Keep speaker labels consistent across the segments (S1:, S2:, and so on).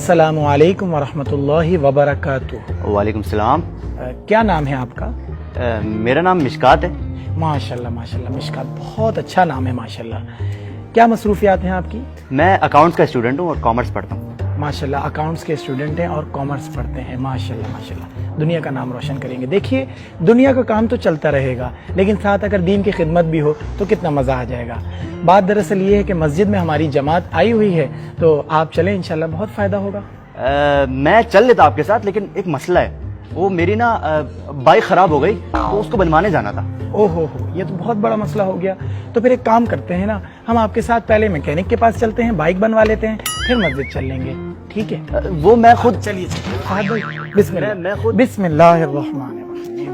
S1: अस्सलामु अलैकुम वरहमतुल्लाहि वबरकातुहू।
S2: वालेकुम सलाम।
S1: क्या नाम है आपका?
S2: मेरा नाम मिशकात है।
S1: माशाल्लाह माशाल्लाह, मिशकात बहुत अच्छा नाम है माशाल्लाह। क्या मसरूफियात हैं आपकी?
S2: मैं अकाउंट्स का स्टूडेंट हूँ और कॉमर्स पढ़ता हूँ।
S1: माशाल्लाह, अकाउंट्स के स्टूडेंट हैं और कॉमर्स पढ़ते हैं। माशाल्लाह माशाल्लाह, दुनिया का नाम रोशन करेंगे। देखिए, दुनिया का काम तो चलता रहेगा, लेकिन साथ अगर दीन की खिदमत भी हो तो कितना मज़ा आ जाएगा। बात दरअसल ये है कि मस्जिद में हमारी जमात आई हुई है, तो आप चलें, इंशाल्लाह बहुत फ़ायदा होगा।
S2: मैं चल लेता आपके साथ, लेकिन एक मसला है। वो मेरी ना बाइक ख़राब हो गई, तो उसको बनवाने जाना था।
S1: ओहो हो, ये तो बहुत बड़ा मसला हो गया। तो फिर एक काम करते हैं ना, हम आपके साथ पहले मैकेनिक के पास चलते हैं, बाइक बनवा लेते हैं, फिर मस्जिद चल लेंगे। ठीक है?
S2: वो मैं खुद।
S1: चलिए बिस्मिल्लाह।
S2: मैं खुद।
S1: बिस्मिल्लाहिर्रहमानिर्रहीम।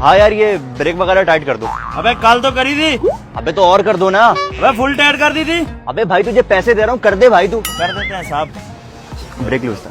S2: हाँ यार, ये ब्रेक वगैरह टाइट कर दो।
S3: अबे कल तो करी थी।
S2: अबे तो और कर दो ना।
S3: अबे फुल टाइट कर दी थी।
S2: अबे भाई, तुझे पैसे दे रहा हूँ, कर दे भाई तू।
S3: कर देते हैं साहब।
S2: ब्रेक लूज था।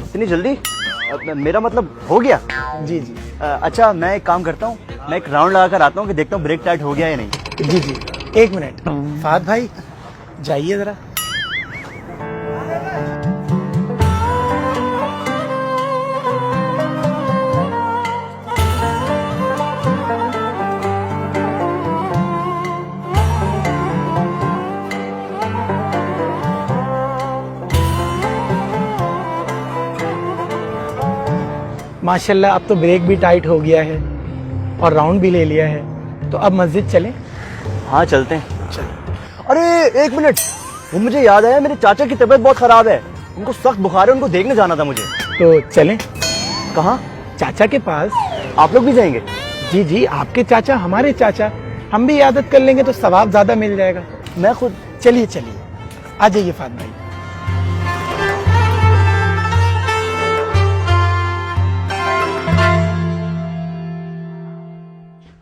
S2: इतनी जल्दी? मेरा मतलब हो गया।
S1: जी जी
S2: अच्छा, मैं एक काम करता हूँ, मैं एक राउंड लगा कर आता हूँ कि देखता हूँ ब्रेक टाइट हो गया या नहीं।
S1: जी जी, एक मिनट फहद भाई, जाइए ज़रा। माशाल्लाह, अब तो ब्रेक भी टाइट हो गया है और राउंड भी ले लिया है, तो अब मस्जिद चलें?
S2: हाँ चलते हैं। अरे एक मिनट, वो मुझे याद आया, मेरे चाचा की तबीयत बहुत खराब है, उनको सख्त बुखार है, उनको देखने जाना था मुझे।
S1: तो चलें?
S2: कहाँ?
S1: चाचा के पास।
S2: आप लोग भी जाएंगे?
S1: जी जी, आपके चाचा हमारे चाचा, हम भी इयादत कर लेंगे तो सवाब ज्यादा मिल जाएगा।
S2: मैं खुद।
S1: चलिए चलिए, आ जाइए फहद भाई।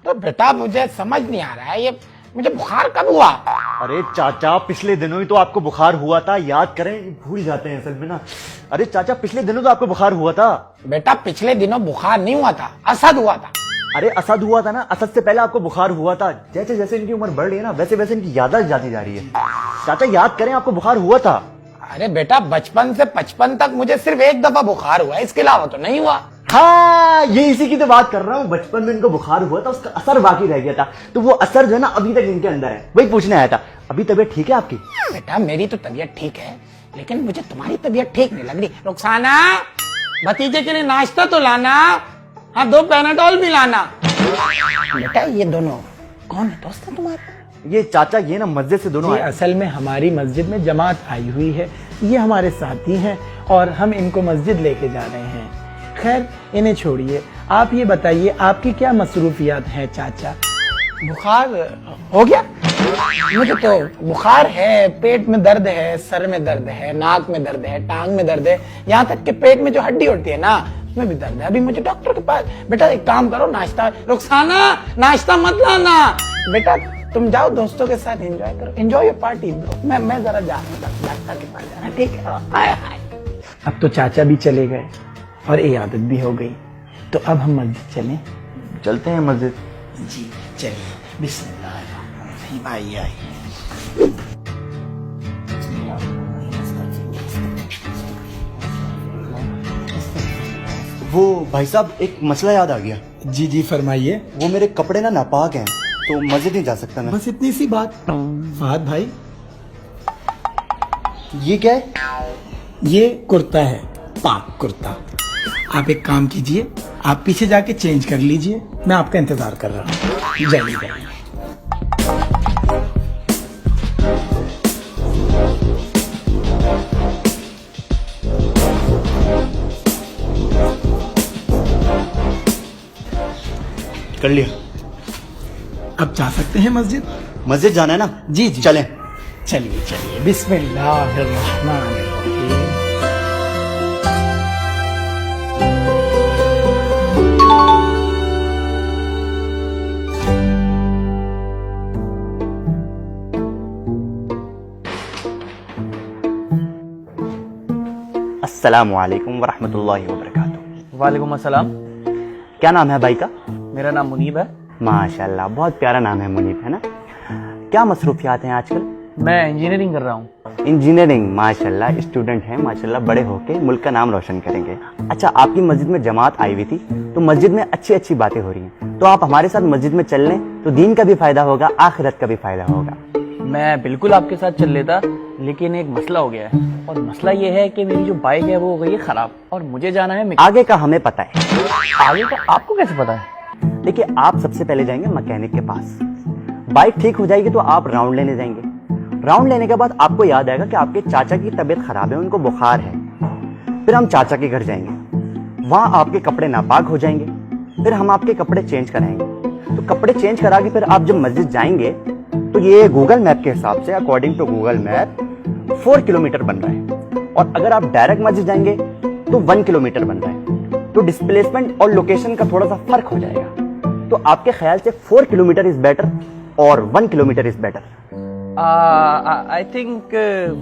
S1: तो बेटा, मुझे समझ नहीं आ रहा है, ये मुझे बुखार कब हुआ?
S2: अरे चाचा, पिछले दिनों ही तो आपको बुखार हुआ था, याद करें, भूल जाते हैं असल में ना। अरे चाचा, पिछले दिनों तो आपको बुखार हुआ था।
S1: बेटा, पिछले दिनों बुखार नहीं हुआ था, असद हुआ था।
S2: अरे असद हुआ था ना, असद से पहले आपको बुखार हुआ था। जैसे जैसे इनकी उम्र बढ़ रही है ना, वैसे वैसे इनकी याददाश्त जाती जा रही है। चाचा याद करें, आपको बुखार हुआ था।
S1: अरे बेटा, बचपन से 55 तक मुझे सिर्फ एक दफा बुखार हुआ है, इसके अलावा तो नहीं हुआ।
S2: हाँ, ये इसी की तो बात कर रहा हूँ। बचपन में इनको बुखार हुआ था, उसका असर बाकी रह गया था, तो वो असर जो है ना अभी तक इनके अंदर है, वही पूछने आया था। अभी तबीयत ठीक है आपकी?
S1: बेटा, मेरी तो तबीयत ठीक है, लेकिन मुझे तुम्हारी तबीयत ठीक नहीं लग रही। रुखसाना, भतीजे के लिए नाश्ता तो लाना। हाँ, 2 पैनाडोल भी लाना। बेटा, ये दोनों कौन है? दोस्त है तुम्हारे?
S2: ये चाचा, ये ना मस्जिद से दोनों
S1: जी,
S2: आए।
S1: असल में हमारी मस्जिद में जमात आई हुई है, ये हमारे साथी हैं और हम इनको मस्जिद लेके जा रहे हैं। खैर, इन्हें छोड़िए, आप ये बताइए, आपकी क्या मसरूफियात हैं चाचा? बुखार हो गया? मुझे तो बुखार है, पेट में दर्द है, सर में दर्द है, नाक में दर्द है, टांग में दर्द है, यहाँ तक कि पेट में जो हड्डी होती है ना, उसमें भी दर्द है। अभी मुझे डॉक्टर के पास। बेटा, एक काम करो, नाश्ता। रुखसाना, नाश्ता मत लाना। बेटा, तुम जाओ, दोस्तों के साथ एंजॉय करो, एंजॉय योर पार्टी। मैं जरा जा रहा हूँ डॉक्टर के पास जाना, ठीक है? हाय हाय। अब तो चाचा भी चले गए और इयादत भी हो गई, तो अब हम मस्जिद चलें?
S2: चलते हैं मस्जिद।
S1: जी चलिए, बिस्मिल्लाह। आइए आइए।
S2: वो भाई साहब, एक मसला याद आ गया।
S1: जी जी, फरमाइए।
S2: वो मेरे कपड़े ना नापाक हैं, तो मस्जिद नहीं जा सकता मैं।
S1: बस इतनी सी बात। फहद भाई,
S2: ये क्या है?
S1: ये कुर्ता है, पाक कुर्ता। आप एक काम कीजिए, आप पीछे जाके चेंज कर लीजिए, मैं आपका इंतजार कर रहा हूँ। जाइए जाइए।
S2: कर लिया।
S1: अब जा सकते हैं मस्जिद?
S2: मस्जिद जाना है ना?
S1: जी जी,
S2: चलें।
S1: चलिए चलिए। बिस्मिल्लाहिर्रहमानिर्रहीम।
S2: अस्सलामु अलैकुम वरहमतुल्लाहि वबरकातुहू।
S3: वालेकुम अस्सलाम।
S2: क्या नाम है भाई का?
S3: मेरा नाम मुनीब है।
S2: माशाल्लाह, बहुत प्यारा नाम है मुनीब, है ना? क्या मसरूफियात हैं आजकल?
S3: मैं इंजीनियरिंग कर रहा हूँ।
S2: इंजीनियरिंग, माशाल्लाह, स्टूडेंट हैं माशाल्लाह, बड़े होके मुल्क का नाम रोशन करेंगे। अच्छा, आपकी मस्जिद में जमात आई हुई थी, तो मस्जिद में अच्छी अच्छी बातें हो रही हैं, तो आप हमारे साथ मस्जिद में चल लें तो दीन का भी फायदा होगा, आखिरत का भी फायदा होगा।
S3: मैं बिल्कुल आपके साथ चल लेता, लेकिन एक मसला हो गया है, और मसला ये है कि मेरी जो बाइक है वो हो गई है खराब, और मुझे जाना है
S2: आगे का हमें पता है।
S3: आगे का आपको कैसे पता है?
S2: देखिए, आप सबसे पहले जाएंगे मैकेनिक के पास, बाइक ठीक हो जाएगी तो आप राउंड लेने जाएंगे। राउंड लेने के बाद आपको याद आएगा कि आपके चाचा की तबीयत खराब है, उनको बुखार है। फिर हम चाचा के घर जाएंगे, वहां आपके कपड़े नापाक हो जाएंगे, फिर हम आपके कपड़े चेंज कराएंगे। तो कपड़े चेंज करा के फिर आप जब मस्जिद जाएंगे तो ये गूगल मैप के हिसाब से, according to Google map, 4 kilometre बन रहा है, और अगर आप डायरेक्ट मस्जिद जाएंगे तो 1 किलोमीटर बन रहा है। तो डिस्प्लेसमेंट और लोकेशन का थोड़ा सा फर्क हो जाएगा। तो आपके ख्याल से 4 किलोमीटर इज बेटर और 1 kilometre is better?
S3: I think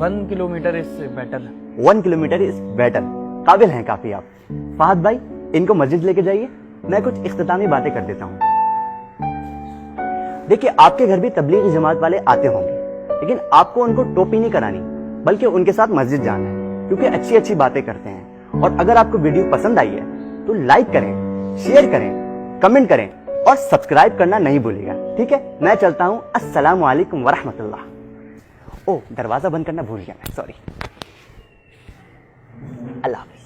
S3: 1 kilometre is better.
S2: 1 kilometre is better. काबिल हैं काफी आप। फहद भाई, इनको मस्जिद लेके जाइए, मैं कुछ इख्तितामी बातें कर देता हूं। देखिए, आपके घर भी तबलीगी जमात वाले आते होंगे, लेकिन आपको उनको टोपी नहीं करानी, बल्कि उनके साथ मस्जिद जाना है, क्योंकि अच्छी अच्छी बातें करते हैं। और अगर आपको वीडियो पसंद आई है तो लाइक करें, शेयर करें, कमेंट करें और सब्सक्राइब करना नहीं भूलिएगा, ठीक है? मैं चलता हूं। अस्सलामु अलैकुम वरहमतुल्लाह। ओ, दरवाजा बंद करना भूल गया मैं, सॉरी। अल्लाह हाफ़िज़।